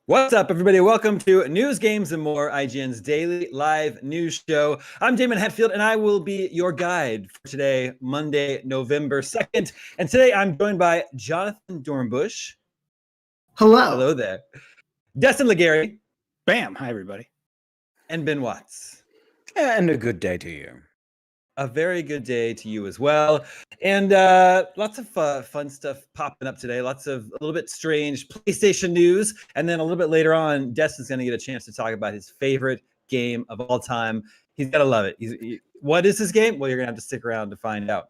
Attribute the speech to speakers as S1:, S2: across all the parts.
S1: What's up, everybody? Welcome to News, Games, and More, IGN's daily live news show. I'm Damon Hatfield, and I will be your guide for today, Monday, November 2nd. And today I'm joined by Jonathan Dornbush.
S2: Hello.
S1: Hello there. Destin Legary.
S3: Bam. Hi, everybody.
S1: And Ben Watts.
S4: And a good day to you.
S1: A very good day to you as well. And lots of fun stuff popping up today. Lots of a little bit strange PlayStation news. And then a little bit later on, Destin's going to get a chance to talk about his favorite game of all time. He's got to love it. What is his game? Well, you're going to have to stick around to find out.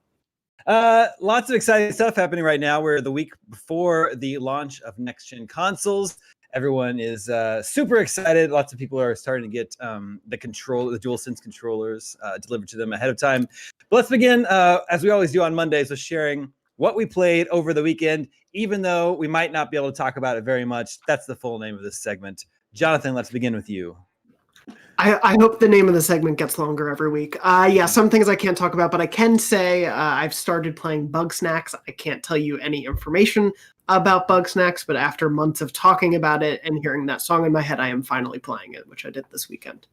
S1: Lots of exciting stuff happening right now. We're the week before the launch of next-gen consoles. Everyone is super excited. Lots of people are starting to get the DualSense controllers delivered to them ahead of time. But let's begin, as we always do on Mondays, with sharing what we played over the weekend, even though we might not be able to talk about it very much. That's the full name of this segment. Jonathan, let's begin with you.
S2: I hope the name of the segment gets longer every week. Yeah, some things I can't talk about, but I can say I've started playing Bugsnax. I can't tell you any information about Bugsnax, but after months of talking about it and hearing that song in my head, I am finally playing it, which I did this weekend.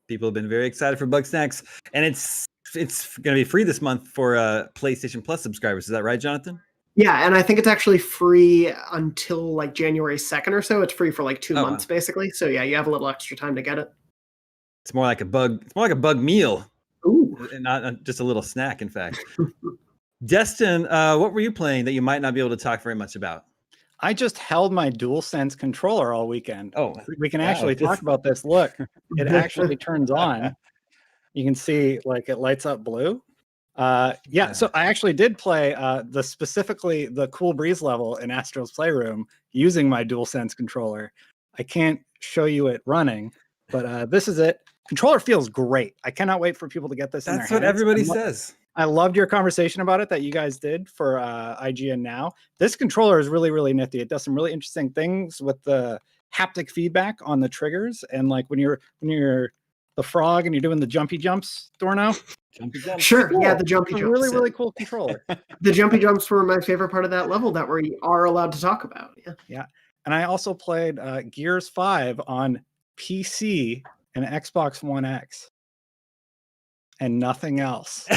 S1: People have been very excited for Bugsnax, and it's going to be free this month for PlayStation Plus subscribers. Is that right, Jonathan?
S2: Yeah, and I think it's actually free until like January 2nd or so. It's free for like 2 months, basically. So yeah, you have a little extra time to get it.
S1: It's more like a bug. It's more like a bug meal.
S2: Ooh.
S1: And not just a little snack, in fact. Destin, what were you playing that you might not be able to talk very much about?
S3: I just held my DualSense controller all weekend.
S1: Oh,
S3: we can actually talk about this. Look, it actually turns on. You can see like it lights up blue. Yeah, so I actually did play specifically the Cool Breeze level in Astro's Playroom using my DualSense controller. I can't show you it running, but this is it. Controller feels great. I cannot wait for people to get this in their hands.
S1: That's what everybody says.
S3: I loved your conversation about it that you guys did for IGN Now. This controller is really, really nifty. It does some really interesting things with the haptic feedback on the triggers. And like when you're the frog and you're doing the jumpy jumps, Dorno.
S1: Jumpy jumps.
S2: Sure,
S3: cool.
S2: yeah, the jumpy jumps.
S3: Really, really cool controller.
S2: The jumpy jumps were my favorite part of that level that we are allowed to talk about.
S3: Yeah. And I also played Gears 5 on PC and Xbox One X. And nothing else.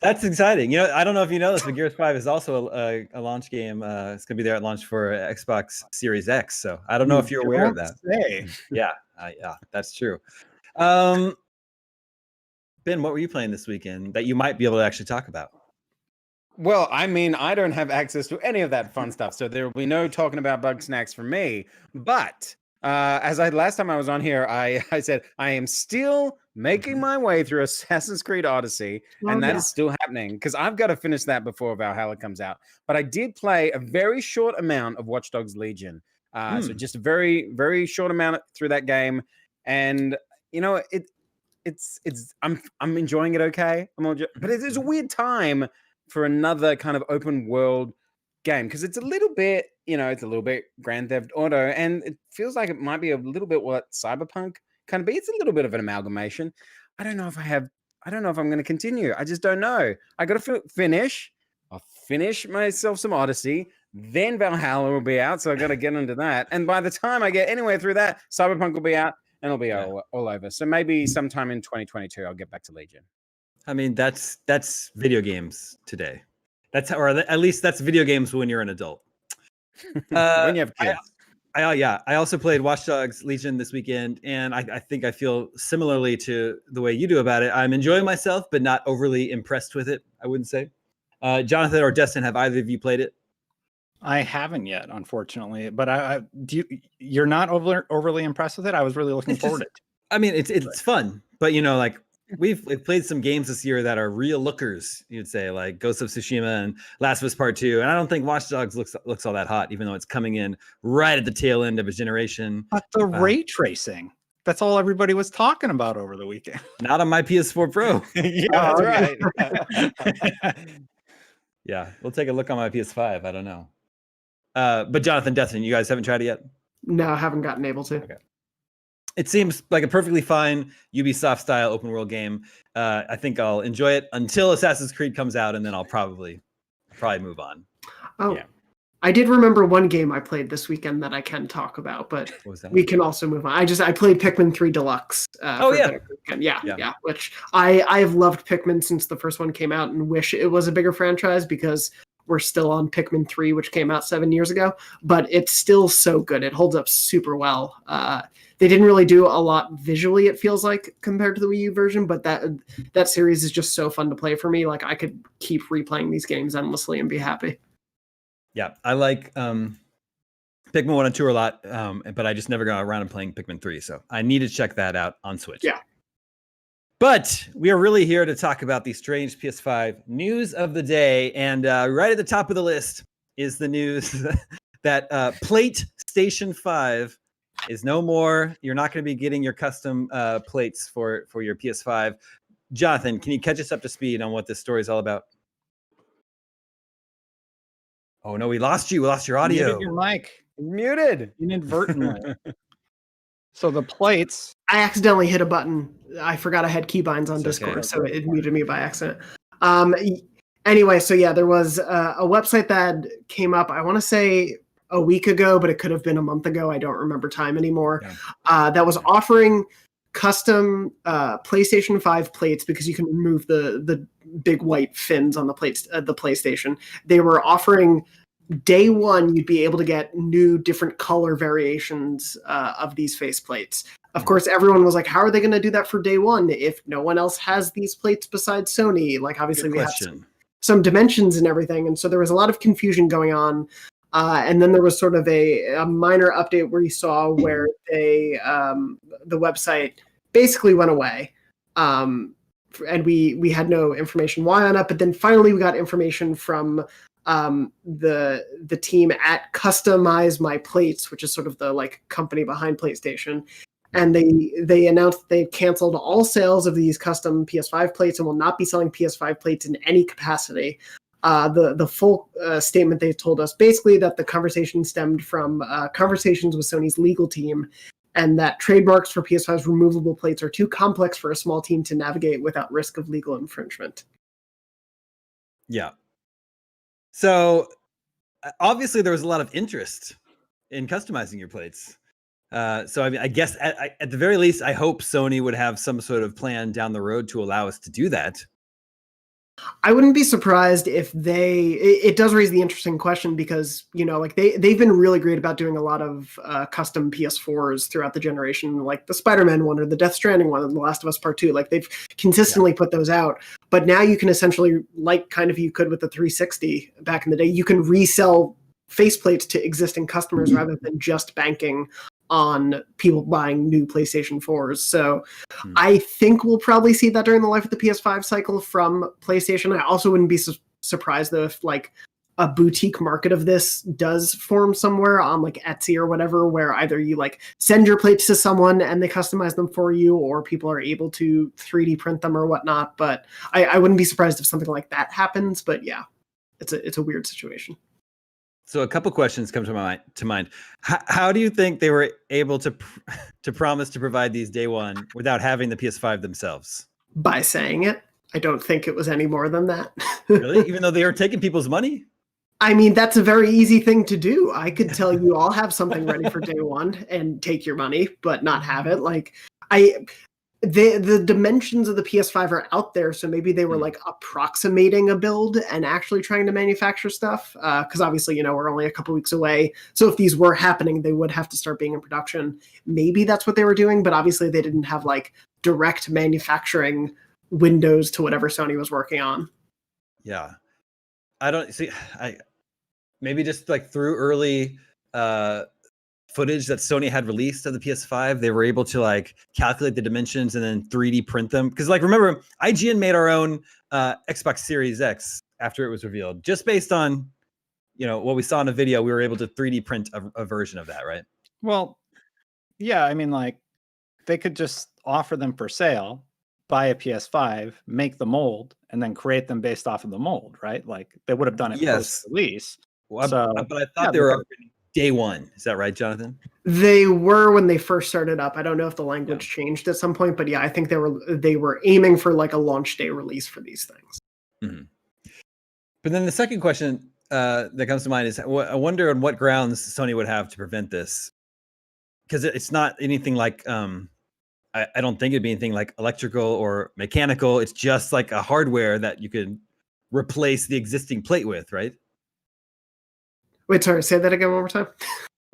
S1: That's exciting. You know, I don't know if you know this, but Gears 5 is also a launch game. It's going to be there at launch for Xbox Series X. So I don't know if you're aware of that. Yeah, that's true. Ben, what were you playing this weekend that you might be able to actually talk about?
S4: Well, I mean, I don't have access to any of that fun stuff, so there will be no talking about Bugsnax for me. But last time I was on here, I said I am still making my way through Assassin's Creed Odyssey, and that is still happening because I've got to finish that before Valhalla comes out. But I did play a very short amount of Watch Dogs Legion, so just a very, very short amount through that game, and you know I'm enjoying it okay. But it is a weird time for another kind of open world game because it's a little bit Grand Theft Auto, and it feels like it might be a little bit what Cyberpunk kind of be. It's a little bit of an amalgamation. I don't know if I'm going to continue. I just don't know. I got to finish. I'll finish myself some Odyssey, then Valhalla will be out, so I got to get into that. And by the time I get anywhere through that, Cyberpunk will be out and it'll be all over. So maybe sometime in 2022 I'll get back to Legion.
S1: I mean, that's video games today. Or at least that's video games when you're an adult.
S4: When you have kids.
S1: I also played Watch Dogs Legion this weekend, and I think I feel similarly to the way you do about it. I'm enjoying myself, but not overly impressed with it, I wouldn't say. Jonathan or Destin, have either of you played it?
S3: I haven't yet, unfortunately. But you're not overly impressed with it? I was really looking forward to it.
S1: I mean, it's fun, but you know, like we've played some games this year that are real lookers, you'd say, like Ghost of Tsushima and Last of Us Part 2. And I don't think Watch Dogs looks all that hot, even though it's coming in right at the tail end of its generation.
S3: But the ray tracing, that's all everybody was talking about over the weekend.
S1: Not on my PS4 Pro.
S4: Yeah, that's right.
S1: Yeah, we'll take a look on my PS5. I don't know. But Jonathan, Destin, you guys haven't tried it yet?
S2: No, I haven't gotten able to.
S1: Okay. It seems like a perfectly fine Ubisoft style open world game. I think I'll enjoy it until Assassin's Creed comes out, and then I'll probably move on.
S2: Oh,
S1: yeah.
S2: I did remember one game I played this weekend that I can talk about, but
S1: What was that?
S2: we can also move on. I played Pikmin 3 Deluxe.
S1: Oh,
S2: for a
S1: yeah.
S2: bit of weekend. Yeah. Which I have loved Pikmin since the first one came out, and wish it was a bigger franchise because we're still on Pikmin 3, which came out 7 years ago. But it's still so good. It holds up super well. They didn't really do a lot visually, it feels like, compared to the Wii U version, but that series is just so fun to play for me. Like, I could keep replaying these games endlessly and be happy.
S1: Yeah, I like Pikmin 1 and 2 a lot, but I just never got around to playing Pikmin 3, so I need to check that out on Switch.
S2: Yeah.
S1: But we are really here to talk about the strange PS5 news of the day, and right at the top of the list is the news that PlayStation 5 is no more. You're not going to be getting your custom plates for your PS5. Jonathan, can you catch us up to speed on what this story is all about? Oh no, we lost you. We lost your audio.
S3: Muted your mic
S4: Muted.
S3: inadvertently. So the plates.
S2: I accidentally hit a button. I forgot I had keybinds on
S1: It's okay.
S2: Discord, so it muted me by accident. Anyway, so yeah, there was a website that came up, I want to say a week ago, but it could have been a month ago. I don't remember time anymore.
S1: Yeah.
S2: That was offering custom PlayStation 5 plates because you can remove the big white fins on the plates, the PlayStation. They were offering day one, you'd be able to get new different color variations of these face plates. Of course, everyone was like, how are they going to do that for day one if no one else has these plates besides Sony? Like, obviously, we have some dimensions and everything. And so there was a lot of confusion going on. And then there was sort of a minor update where you saw where the website basically went away. And we had no information why on it. But then finally we got information from the team at Customize My Plates, which is sort of the like company behind PlayStation. And they announced they canceled all sales of these custom PS5 plates and will not be selling PS5 plates in any capacity. The full statement they told us basically that the conversation stemmed from conversations with Sony's legal team, and that trademarks for PS5's removable plates are too complex for a small team to navigate without risk of legal infringement.
S1: Yeah. So obviously there was a lot of interest in customizing your plates. So I mean, I guess at the very least, I hope Sony would have some sort of plan down the road to allow us to do that.
S2: I wouldn't be surprised if it does raise the interesting question because, you know, like they've been really great about doing a lot of custom PS4s throughout the generation, like the Spider-Man one or the Death Stranding one and The Last of Us Part 2. Like they've consistently put those out. But now you can essentially, like kind of you could with the 360 back in the day, you can resell faceplates to existing customers rather than just banking on people buying new PlayStation 4s. So I think we'll probably see that during the life of the PS5 cycle from PlayStation. I also wouldn't be surprised though if like a boutique market of this does form somewhere on like Etsy or whatever, where either you like send your plates to someone and they customize them for you, or people are able to 3D print them or whatnot. But I wouldn't be surprised if something like that happens. But yeah, it's a weird situation.
S1: So a couple questions come to mind. How do you think they were able to promise to provide these day one without having the PS5 themselves?
S2: By saying it. I don't think it was any more than that.
S1: Really? Even though they are taking people's money?
S2: I mean, that's a very easy thing to do. I could tell you I'll have something ready for day one and take your money, but not have it. Like the dimensions of the PS5 are out there, so maybe they were like approximating a build and actually trying to manufacture stuff. Because obviously, you know, we're only a couple weeks away. So if these were happening, they would have to start being in production. Maybe that's what they were doing, but obviously they didn't have like direct manufacturing windows to whatever Sony was working on.
S1: Yeah. I don't see. Maybe just like through early footage that Sony had released of the PS5, they were able to like calculate the dimensions and then 3D print them. Because like remember, IGN made our own Xbox Series X after it was revealed, just based on what we saw in a video. We were able to 3D print a version of that, right?
S3: Well, yeah. I mean, like they could just offer them for sale, buy a PS5, make the mold, and then create them based off of the mold, right? Like they would have done it post-release.
S1: Well,
S3: so,
S1: but I thought they were day one. Is that right, Jonathan?
S2: They were when they first started up. I don't know if the language changed at some point, but yeah, I think they were aiming for like a launch day release for these things.
S1: Mm-hmm. But then the second question that comes to mind is I wonder on what grounds Sony would have to prevent this, because it's not anything like I don't think it'd be anything like electrical or mechanical. It's just like a hardware that you could replace the existing plate with, right?
S2: Wait, sorry, say that again one more time.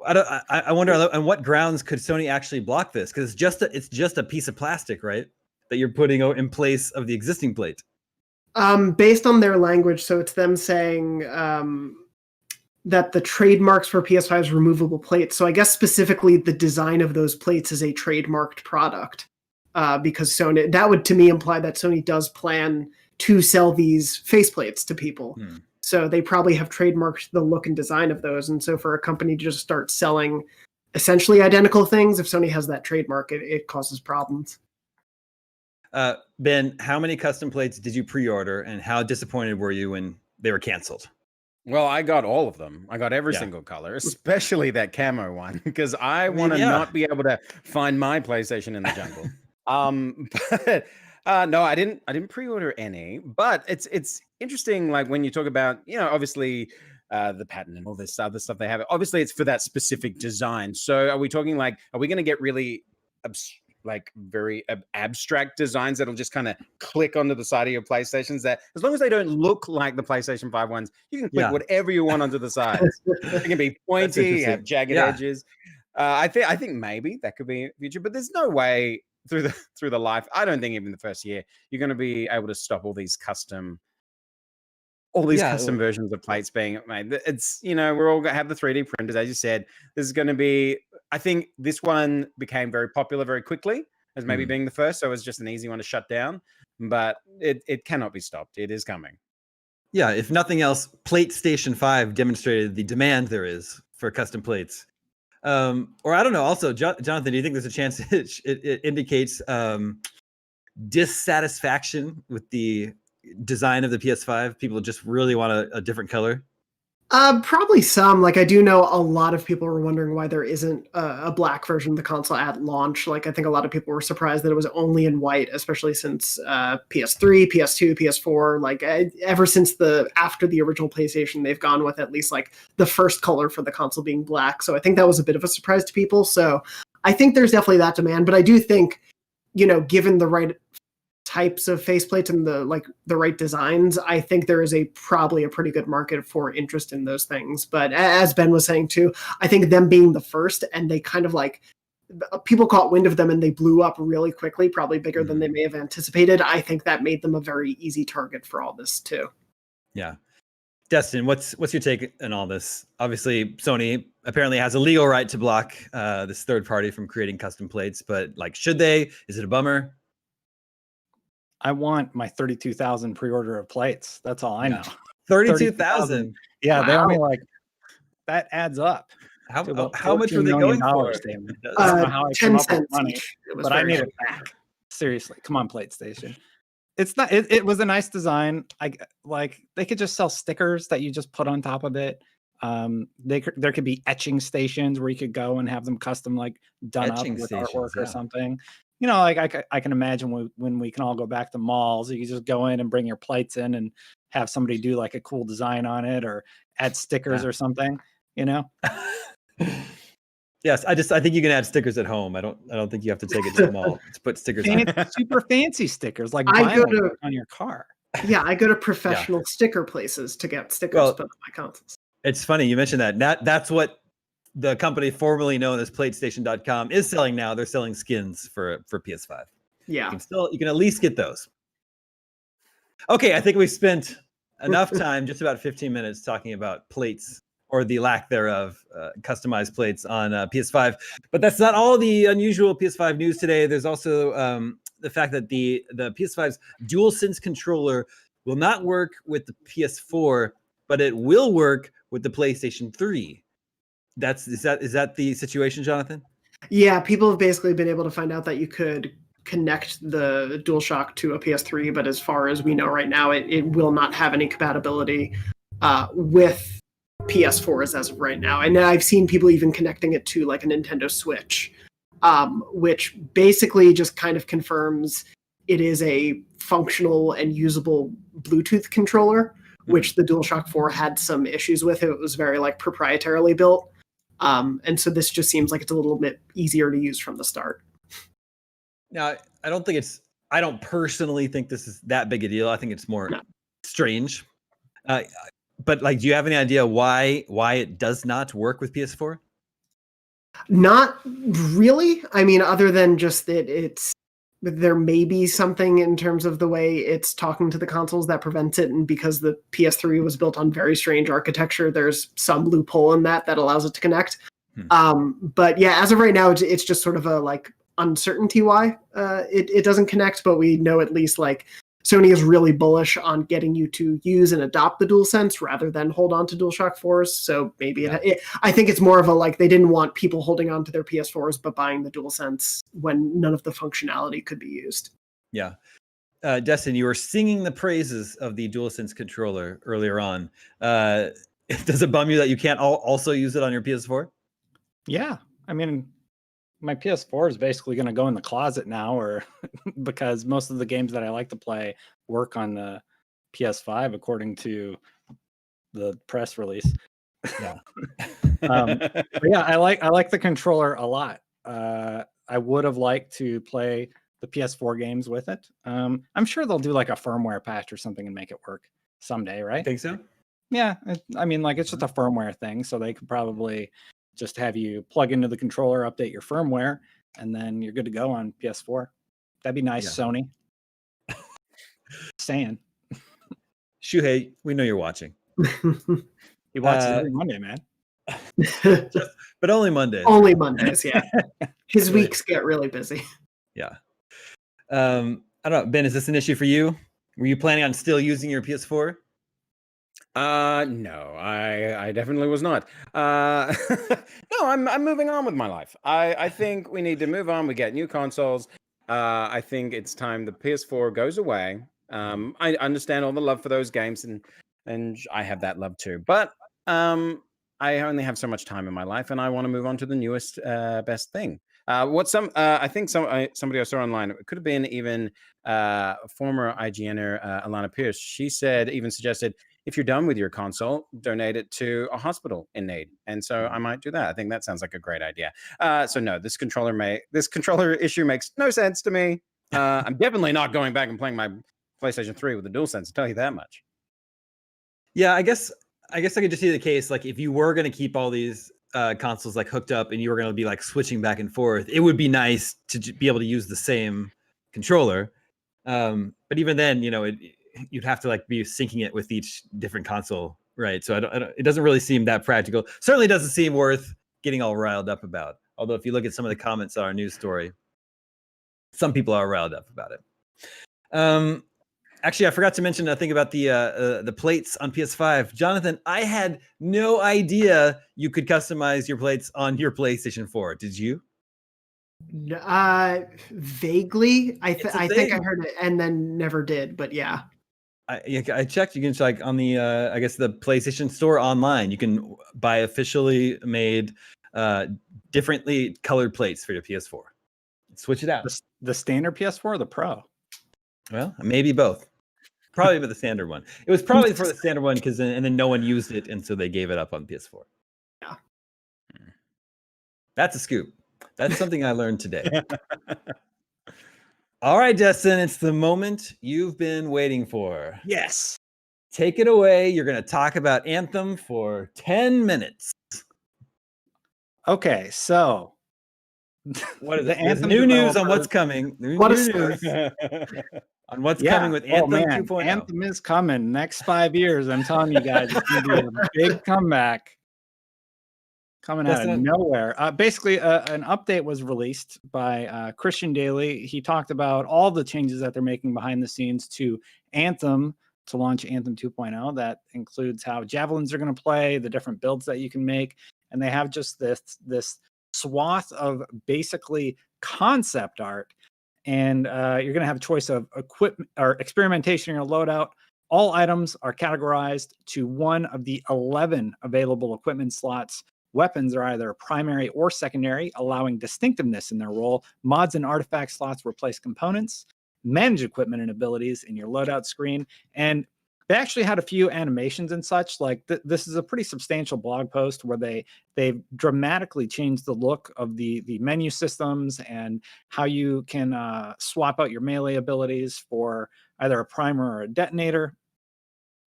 S1: I wonder on what grounds could Sony actually block this, because it's just a piece of plastic, right, that you're putting in place of the existing plate.
S2: Based on their language, so it's them saying that the trademarks for PS5's removable plates. So I guess specifically the design of those plates is a trademarked product, because Sony, that would to me imply that Sony does plan to sell these faceplates to people. So they probably have trademarked the look and design of those. And so for a company to just start selling essentially identical things, if Sony has that trademark, it causes problems.
S1: Ben, how many custom plates did you pre-order, and how disappointed were you when they were canceled?
S4: Well, I got all of them. I got every single color, especially that camo one, because I want to not be able to find my PlayStation in the jungle. But no, I didn't pre-order any. But it's interesting, like when you talk about, obviously the patent and all this other stuff they have. Obviously, it's for that specific design. So are we talking like, are we going to get really very abstract designs that'll just kind of click onto the side of your PlayStations, that as long as they don't look like the PlayStation 5 ones, you can click whatever you want onto the sides. It can be pointy, have jagged edges. I think maybe that could be future, but there's no way through the life. I don't think even the first year you're going to be able to stop all these custom versions of plates being made. It's, we're all going to have the 3D printers, as you said. This is going to be, I think this one became very popular very quickly as maybe being the first. So it was just an easy one to shut down, but it cannot be stopped. It is coming.
S1: Yeah. If nothing else, PlayStation 5 demonstrated the demand there is for custom plates. Or I don't know. Also, Jonathan, do you think there's a chance it indicates dissatisfaction with the design of the PS5? People just really want a different color.
S2: Probably some. Like, I do know a lot of people were wondering why there isn't a black version of the console at launch. Like, I think a lot of people were surprised that it was only in white, especially since PS3, PS2, PS4. Like, ever since after the original PlayStation, they've gone with at least like the first color for the console being black. So I think that was a bit of a surprise to people. So I think there's definitely that demand, but I do think, given the right types of faceplates and the right designs, I think there is probably a pretty good market for interest in those things. But as Ben was saying too, I think them being the first, and they kind of people caught wind of them and they blew up really quickly, probably bigger than they may have anticipated. I think that made them a very easy target for all this too. Yeah.
S1: Destin, what's your take on all this? Obviously, Sony apparently has a legal right to block this third party from creating custom plates, but should they? Is it a bummer?
S3: I want my 32,000 pre-order of plates. That's all I know.
S1: 32,000.
S3: Yeah, wow. They only that adds up.
S1: How much are they going for?
S3: I don't know how I came
S2: 10
S3: up with money, but I need it back. Seriously, come on, PlayStation. It's not. It was a nice design. They could just sell stickers that you just put on top of it. There could be etching stations where you could go and have them custom done etching up with artwork or something. I can imagine when we can all go back to malls, you can just go in and bring your plates in and have somebody do a cool design on it or add stickers or something,
S1: Yes, I think you can add stickers at home. I don't think you have to take it to the mall to put stickers on.
S3: Super fancy stickers like vinyl on your car.
S2: Yeah, I go to professional sticker places to get stickers put on my consoles.
S1: It's funny you mentioned that. That's what the company formerly known as PlayStation.com is selling now. They're selling skins for PS5.
S2: Yeah.
S1: You can at least get those. Okay, I think we've spent enough time, just about 15 minutes, talking about plates or the lack thereof, customized plates on PS5. But that's not all the unusual PS5 news today. There's also the fact that the PS5's DualSense Controller will not work with the PS4, but it will work with the PlayStation 3. Is that the situation, Jonathan?
S2: Yeah, people have basically been able to find out that you could connect the DualShock to a PS3, but as far as we know right now, it will not have any compatibility with PS4s as of right now. And I've seen people even connecting it to a Nintendo Switch, which basically just kind of confirms it is a functional and usable Bluetooth controller, which the DualShock 4 had some issues with. It was very like proprietarily built. And so this just seems like it's a little bit easier to use from the start.
S1: Now, I don't personally think this is that big a deal. I think it's more strange. But like, do you have any idea why it does not work with PS4?
S2: Not really. I mean, other than just that there may be something in terms of the way it's talking to the consoles that prevents it, and because the PS3 was built on very strange architecture, there's some loophole in that allows it to connect. But yeah, as of right now, it's just sort of a like uncertainty why it doesn't connect, but we know at least like Sony is really bullish on getting you to use and adopt the DualSense rather than hold on to DualShock 4s. So maybe I think it's more of a like they didn't want people holding on to their PS4s but buying the DualSense when none of the functionality could be used.
S1: Yeah. Destin, you were singing the praises of the DualSense controller earlier on. Does it bum you that you can't also use it on your PS4?
S3: Yeah. I mean, my PS4 is basically going to go in the closet now, or because most of the games that I like to play work on the PS5, according to the press release.
S1: Yeah.
S3: But yeah, I like the controller a lot. I would have liked to play the PS4 games with it. I'm sure they'll do like a firmware patch or something and make it work someday, right?
S1: I think so.
S3: Yeah. I mean, like it's just a firmware thing, so they could probably just have you plug into the controller, update your firmware, and then you're good to go on PS4. That'd be nice,
S1: Yeah.
S3: Sony. Saying.
S1: Shuhei, we know you're watching.
S3: He watches every Monday, man.
S1: But only Mondays.
S2: Only Mondays, yeah. His weeks get really busy.
S1: Yeah. I don't know, Ben, is this an issue for you? Were you planning on still using your PS4?
S4: No, I definitely was not. No, I'm moving on with my life. I think we need to move on. We get new consoles. I think it's time the PS4 goes away. I understand all the love for those games, and I have that love too. But I only have so much time in my life, and I want to move on to the newest, best thing. I think somebody I saw online, it could have been even former IGNer Alana Pierce. She suggested, if you're done with your console, donate it to a hospital in need. And so I might do that. I think that sounds like a great idea. So no, this controller issue makes no sense to me. I'm definitely not going back and playing my PlayStation 3 with the DualSense, I'll tell you that much.
S1: Yeah, I guess I could just see the case, like if you were going to keep all these consoles like hooked up and you were going to be like switching back and forth, it would be nice to be able to use the same controller. But even then, you'd have to like be syncing it with each different console, right? So it doesn't really seem that practical. Certainly doesn't seem worth getting all riled up about. Although if you look at some of the comments on our news story, some people are riled up about it. Actually, I forgot to mention a thing about the plates on PS5. Jonathan, I had no idea you could customize your plates on your PlayStation 4. Did you?
S2: Vaguely. I think I heard it and then never did, but yeah.
S1: I checked. You can check on the I guess the PlayStation Store online. You can buy officially made differently colored plates for your PS4. Switch it out.
S3: The standard PS4 or the Pro?
S1: Well, maybe both. Probably for the standard one. It was probably for the standard one and then no one used it, and so they gave it up on PS4.
S2: Yeah.
S1: That's a scoop. That's something I learned today. All right, Destin, it's the moment you've been waiting for.
S3: Yes.
S1: Take it away. You're going to talk about Anthem for 10 minutes.
S3: Okay, so
S1: what is the Anthem new news on what's coming? New news on what's coming with Anthem 2.0.
S3: Anthem is coming next 5 years. I'm telling you guys, it's going to be a big comeback. Coming out of nowhere. Basically, an update was released by Christian Daly. He talked about all the changes that they're making behind the scenes to Anthem to launch Anthem 2.0. That includes how javelins are going to play, the different builds that you can make, and they have just this swath of basically concept art. And you're going to have a choice of equipment or experimentation in your loadout. All items are categorized to one of the 11 available equipment slots. Weapons are either primary or secondary, allowing distinctiveness in their role. Mods and artifact slots replace components. Manage equipment and abilities in your loadout screen. And they actually had a few animations and such. Like this is a pretty substantial blog post where they've dramatically changed the look of the menu systems and how you can swap out your melee abilities for either a primer or a detonator.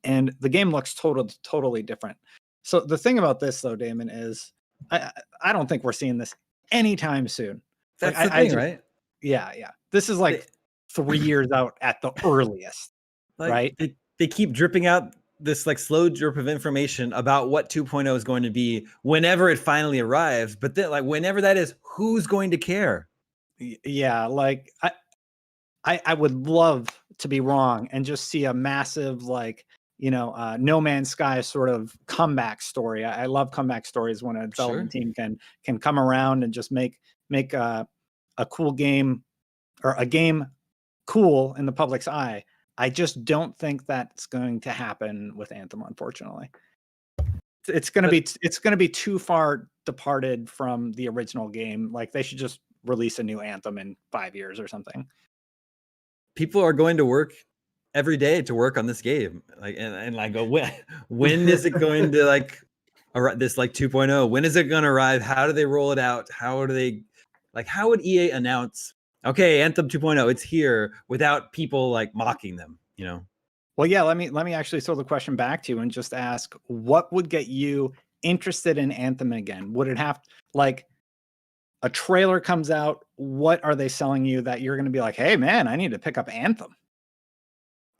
S3: And the game looks totally different. So the thing about this, though, Damon, is I don't think we're seeing this anytime soon.
S1: That's
S3: like,
S1: the thing, right?
S3: Yeah. This is like 3 years out at the earliest,
S1: Like,
S3: right?
S1: They keep dripping out this like slow drip of information about what 2.0 is going to be whenever it finally arrives. But then, like, whenever that is, who's going to care?
S3: Yeah, like I would love to be wrong and just see a massive like No Man's Sky sort of comeback story. I love comeback stories when a development team can come around and just make a cool game or a game cool in the public's eye. I just don't think that's going to happen with Anthem, unfortunately. It's going to be too far departed from the original game. Like they should just release a new Anthem in 5 years or something.
S1: People are going to work every day to work on this game. Like, and I go, when is it going to like arrive, this like 2.0? When is it going to arrive? How do they roll it out? How would EA announce, okay, Anthem 2.0, it's here, without people like mocking them,
S3: Well, yeah, let me actually throw the question back to you and just ask, what would get you interested in Anthem again? Would it have like a trailer comes out? What are they selling you that you're going to be like, hey man, I need to pick up Anthem?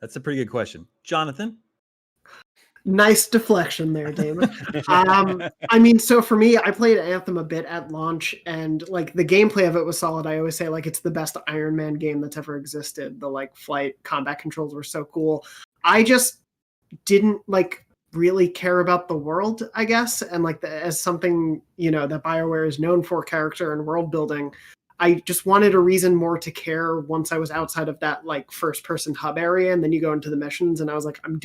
S1: That's a pretty good question. Jonathan?
S2: Nice deflection there, Damon. I mean, so for me, I played Anthem a bit at launch, and like the gameplay of it was solid. I always say like it's the best Iron Man game that's ever existed. The like flight combat controls were so cool. I just didn't like really care about the world, I guess, and like as something that BioWare is known for, character and world building. I just wanted a reason more to care once I was outside of that like first person hub area, and then you go into the missions and I was like, I'm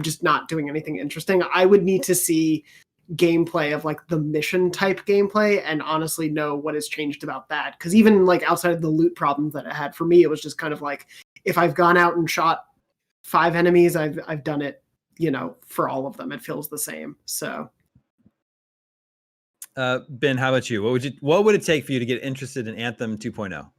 S2: just not doing anything interesting. I would need to see gameplay of like the mission type gameplay and honestly know what has changed about that. Cause even like outside of the loot problems that it had, for me, it was just kind of like, if I've gone out and shot 5 enemies, I've done it, for all of them. It feels the same. So
S1: Ben, how about you? What would it take for you to get interested in Anthem 2.0?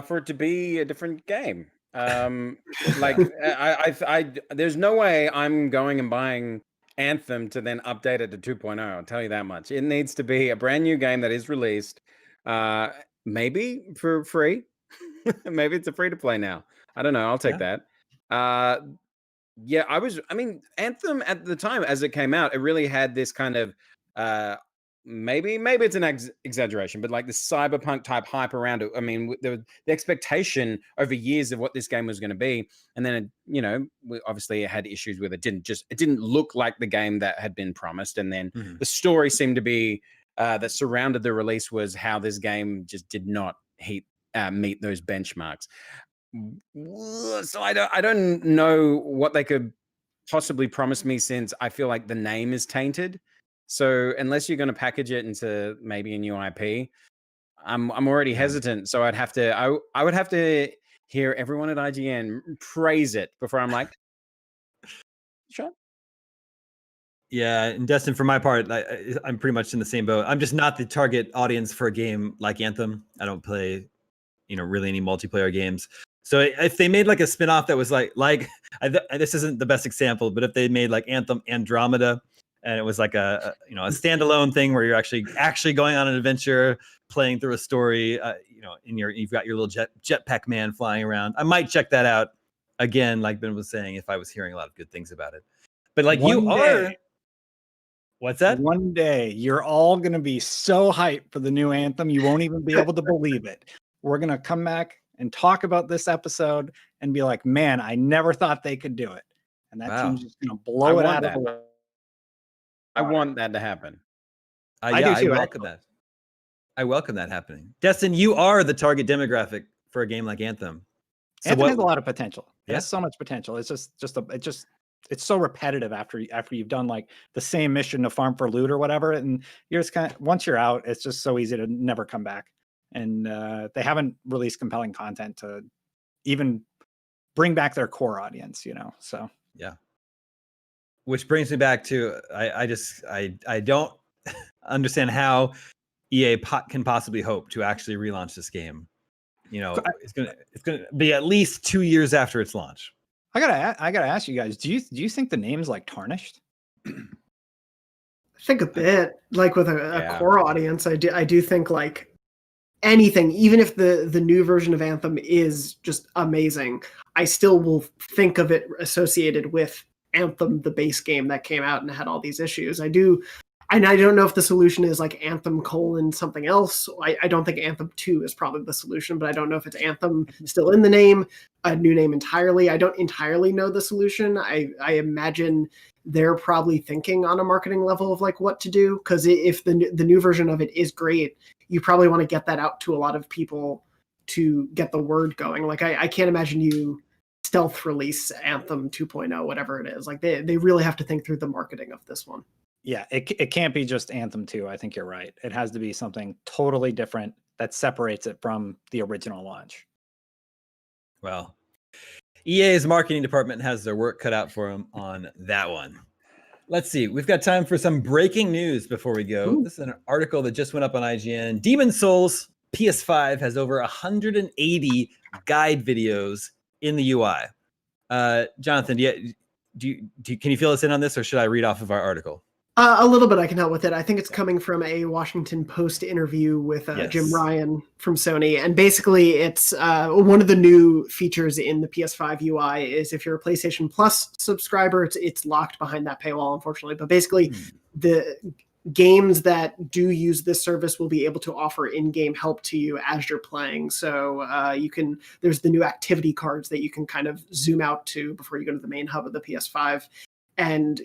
S4: For it to be a different game. Like I there's no way I'm going and buying Anthem to then update it to 2.0. I'll tell you that much. It needs to be a brand new game that is released, maybe for free. Maybe it's a free to play now. I don't know. I'll take that. Yeah, I mean, Anthem at the time as it came out, it really had this kind of maybe it's an exaggeration, but like the cyberpunk type hype around it. I mean, the expectation over years of what this game was going to be, and then obviously it had issues with it. It didn't look like the game that had been promised, and then the story seemed to be that surrounded the release was how this game just did not meet those benchmarks. So I don't know what they could possibly promise me, since I feel like the name is tainted. So unless you're going to package it into maybe a new IP, I'm already hesitant. So I would have to hear everyone at IGN praise it before I'm like, sure.
S1: Yeah, and Destin, for my part, I'm pretty much in the same boat. I'm just not the target audience for a game like Anthem. I don't play, really any multiplayer games. So if they made like a spinoff that was like this isn't the best example, but if they made like Anthem Andromeda, and it was like a standalone thing where you're actually going on an adventure, playing through a story, you've got your little jetpack man flying around, I might check that out again, like Ben was saying, if I was hearing a lot of good things about it. But like what's that?
S3: One day you're all gonna be so hyped for the new Anthem, you won't even be able to believe it. We're gonna come back and talk about this episode and be like, man, I never thought they could do it. And that team's just going to blow it out of the water.
S4: I want that to happen.
S1: I do too. I welcome that happening. Destin, you are the target demographic for a game like Anthem.
S3: So Anthem has a lot of potential. It has so much potential. It's it's so repetitive after you've done like the same mission to farm for loot or whatever. And you're just once you're out, it's just so easy to never come back. And they haven't released compelling content to even bring back their core audience, so.
S1: Yeah. Which brings me back to, I don't understand how EA can possibly hope to actually relaunch this game. It's gonna be at least 2 years after its launch.
S3: I gotta ask you guys, do you think the name's like tarnished?
S2: I think a bit, like with a core audience. I do think like anything, even if the new version of Anthem is just amazing, I still will think of it associated with Anthem, the base game that came out and had all these issues. I don't know if the solution is like Anthem : something else. I don't think Anthem 2 is probably the solution, but I don't know if it's Anthem still in the name, a new name entirely. I don't entirely know the solution. I imagine they're probably thinking on a marketing level of like what to do, because if the new version of it is great, you probably want to get that out to a lot of people to get the word going. Like I can't imagine you stealth release Anthem 2.0, whatever it is. Like they really have to think through the marketing of this one.
S3: Yeah, it can't be just Anthem 2. I think you're right. It has to be something totally different that separates it from the original launch.
S1: Well, EA's marketing department has their work cut out for them on that one. Let's see. We've got time for some breaking news before we go. Ooh. This is an article that just went up on IGN. Demon's Souls PS5 has over 180 guide videos in the UI. Jonathan, can you fill us in on this, or should I read off of our article?
S2: A little bit I can help with it. I think it's coming from a Washington Post interview with Jim Ryan from Sony. And basically it's one of the new features in the PS5 UI is if you're a PlayStation Plus subscriber, it's locked behind that paywall, unfortunately. But basically the games that do use this service will be able to offer in-game help to you as you're playing. So there's the new activity cards that you can kind of zoom out to before you go to the main hub of the PS5. And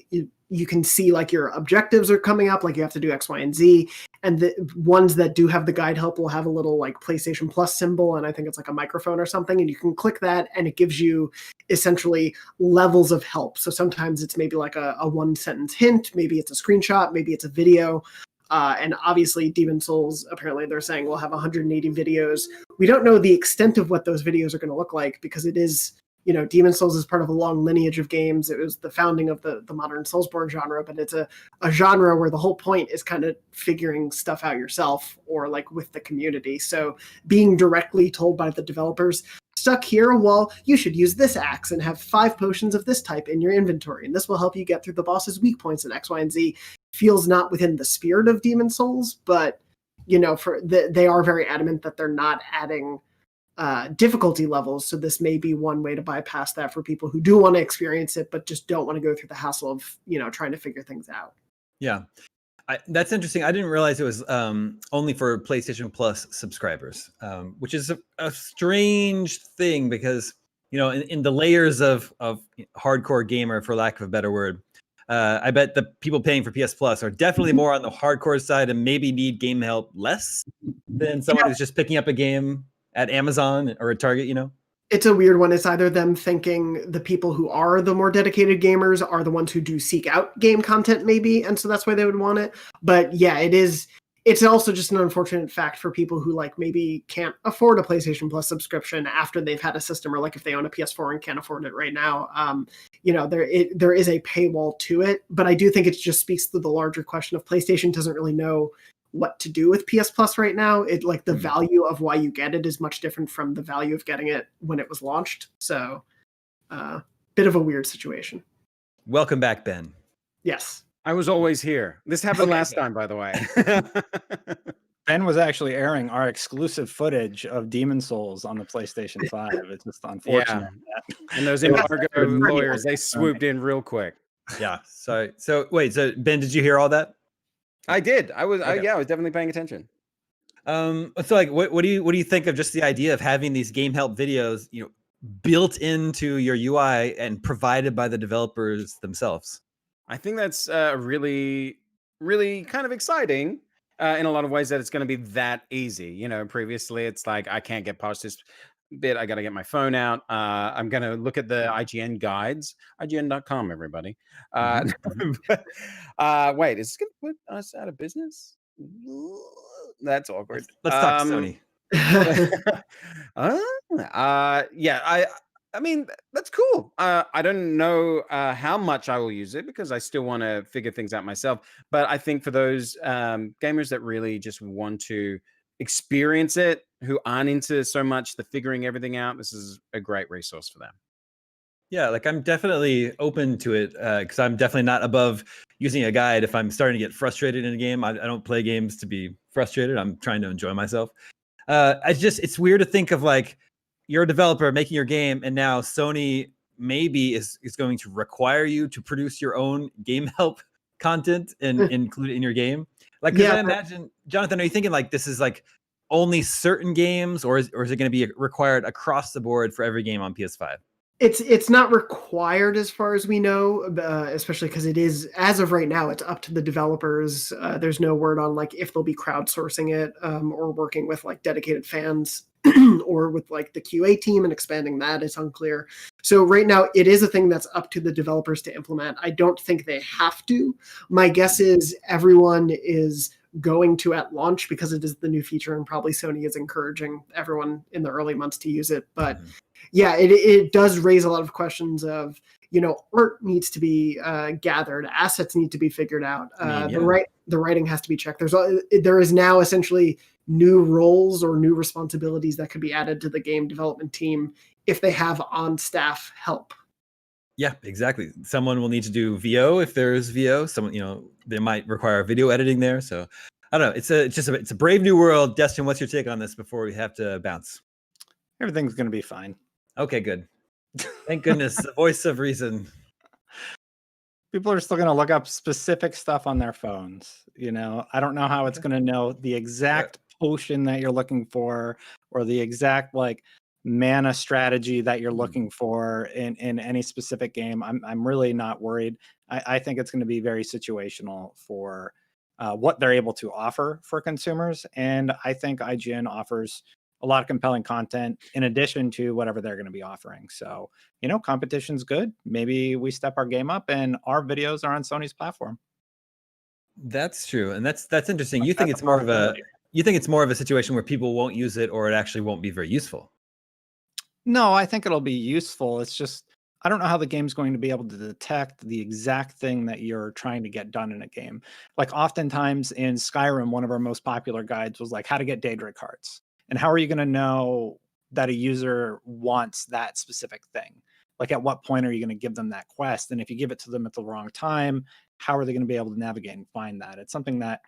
S2: you can see like your objectives are coming up, like you have to do X, Y, and Z. And the ones that do have the guide help will have a little like PlayStation Plus symbol, and I think it's like a microphone or something. And you can click that, and it gives you essentially levels of help. So sometimes it's maybe like a one-sentence hint, maybe it's a screenshot, maybe it's a video. And obviously Demon's Souls, apparently they're saying we'll have 180 videos. We don't know the extent of what those videos are going to look like, because it is, Demon's Souls is part of a long lineage of games. It was the founding of the modern Soulsborne genre, but it's a genre where the whole point is kind of figuring stuff out yourself or like with the community. So being directly told by the developers, stuck here, well, you should use this axe and have 5 potions of this type in your inventory, and this will help you get through the boss's weak points in X, Y, and Z, feels not within the spirit of Demon's Souls, but they are very adamant that they're not adding difficulty levels. So this may be one way to bypass that for people who do want to experience it, but just don't want to go through the hassle of, trying to figure things out. Yeah.
S1: That's interesting. I didn't realize it was only for PlayStation Plus subscribers, which is a strange thing because, in the layers of hardcore gamer, for lack of a better word, I bet the people paying for PS Plus are definitely more on the hardcore side and maybe need game help less than someone who's just picking up a game at Amazon or at Target,
S2: It's a weird one. It's either them thinking the people who are the more dedicated gamers are the ones who do seek out game content, maybe, and so that's why they would want it. But yeah, it's also just an unfortunate fact for people who like maybe can't afford a PlayStation Plus subscription after they've had a system, or like if they own a PS4 and can't afford it right now. There is a paywall to it, but I do think it just speaks to the larger question of PlayStation doesn't really know what to do with PS Plus right now. It like the value of why you get it is much different from the value of getting it when it was launched. So bit of a weird situation.
S1: Welcome back, Ben.
S2: Yes.
S4: I was always here. This happened last time, by the way.
S3: Ben was actually airing our exclusive footage of Demon's Souls on the PlayStation 5. It's just unfortunate.
S4: Yeah. And those embargo lawyers, they swooped in real quick.
S1: Yeah. So wait, so Ben, did you hear all that?
S4: I did. I was definitely paying attention.
S1: So like, what do you think of just the idea of having these game help videos, built into your UI and provided by the developers themselves?
S4: I think that's really, really kind of exciting in a lot of ways that it's going to be that easy. Previously it's like, I can't get past this bit. I got to get my phone out. I'm going to look at the IGN guides, IGN.com, everybody. Wait, is this going to put us out of business? That's awkward.
S1: Let's talk to Sony.
S4: I mean, that's cool. I don't know how much I will use it because I still want to figure things out myself. But I think for those gamers that really just want to experience it, who aren't into so much the figuring everything out, this is a great resource for them.
S1: Yeah, like I'm definitely open to it because I'm definitely not above using a guide if I'm starting to get frustrated in a game. I don't play games to be frustrated. I'm trying to enjoy myself. It's weird to think of like you're a developer making your game, and now Sony maybe is going to require you to produce your own game help content and include it in your game. Like, because I imagine, Jonathan, are you thinking like this is like only certain games, or is it going to be required across the board for every game on PS5?
S2: It's not required as far as we know, especially because it is, as of right now, it's up to the developers. There's no word on like if they'll be crowdsourcing it or working with like dedicated fans or with like the QA team and expanding that. It's unclear. So right now it is a thing that's up to the developers to implement. I don't think they have to. My guess is everyone is going to at launch because it is the new feature, and probably Sony is encouraging everyone in the early months to use it. But yeah, it does raise a lot of questions of, art needs to be gathered, assets need to be figured out. The writing has to be checked. There is now essentially new roles or new responsibilities that could be added to the game development team if they have on staff help.
S1: Yeah, exactly. Someone will need to do VO if there's VO. Someone, they might require video editing there. So I don't know. It's a brave new world. Destin, what's your take on this before we have to bounce?
S3: Everything's going to be fine.
S1: Okay, good. Thank goodness. The voice of reason.
S3: People are still going to look up specific stuff on their phones. I don't know how it's going to know the exact potion that you're looking for, or the exact like mana strategy that you're looking for in any specific game. I'm really not worried. I think it's going to be very situational for what they're able to offer for consumers. And I think IGN offers a lot of compelling content in addition to whatever they're going to be offering. So, competition's good. Maybe we step our game up and our videos are on Sony's platform.
S1: That's true. And that's interesting. You think it's more of a situation where people won't use it, or it actually won't be very useful?
S3: No, I think it'll be useful. It's just, I don't know how the game's going to be able to detect the exact thing that you're trying to get done in a game. Like oftentimes in Skyrim, one of our most popular guides was like how to get Daedric cards. And how are you going to know that a user wants that specific thing? Like at what point are you going to give them that quest? And if you give it to them at the wrong time, how are they going to be able to navigate and find that? It's something that,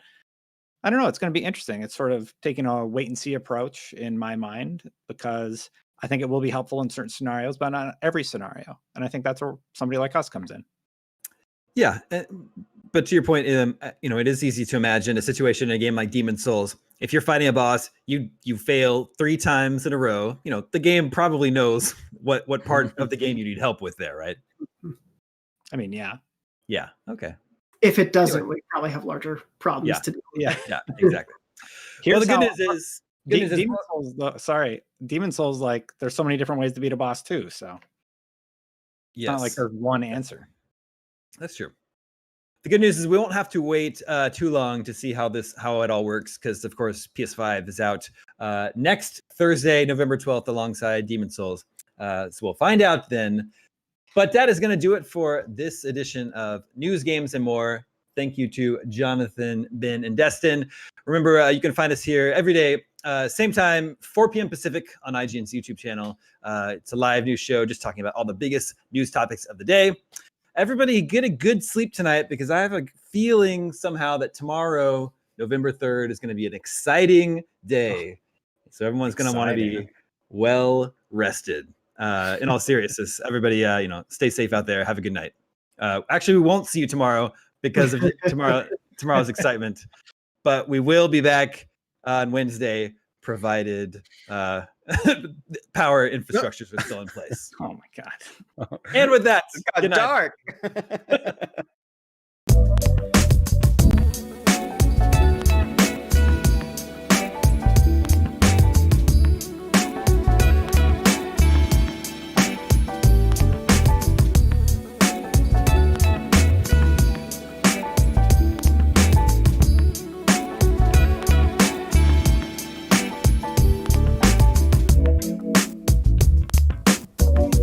S3: I don't know, it's going to be interesting. It's sort of taking a wait and see approach in my mind, because I think it will be helpful in certain scenarios, but not every scenario. And I think that's where somebody like us comes in.
S1: Yeah. But to your point, it is easy to imagine a situation in a game like Demon's Souls. If you're fighting a boss, you fail 3 times in a row, the game probably knows what part of the game you need help with there, right?
S3: I mean, yeah.
S1: Yeah. Okay.
S2: If it doesn't, we probably have larger problems to deal with.
S1: Yeah, exactly. Well, the good news is
S3: Demon's Souls, like there's so many different ways to beat a boss too. So it's not like there's one answer.
S1: That's true. The good news is we won't have to wait too long to see how it all works, because of course PS5 is out next Thursday, November 12th, alongside Demon's Souls. So we'll find out then. But that is going to do it for this edition of News, Games, and More. Thank you to Jonathan, Ben, and Destin. Remember, you can find us here every day, same time, 4 p.m. Pacific on IGN's YouTube channel. It's a live news show just talking about all the biggest news topics of the day. Everybody get a good sleep tonight, because I have a feeling somehow that tomorrow, November 3rd, is going to be an exciting day. So everyone's going to want to be well rested. In all seriousness, everybody, stay safe out there. Have a good night. Actually, we won't see you tomorrow because of tomorrow's excitement, but we will be back on Wednesday, provided power infrastructures are still in place.
S3: Oh my God.
S1: And with that,
S4: It got dark.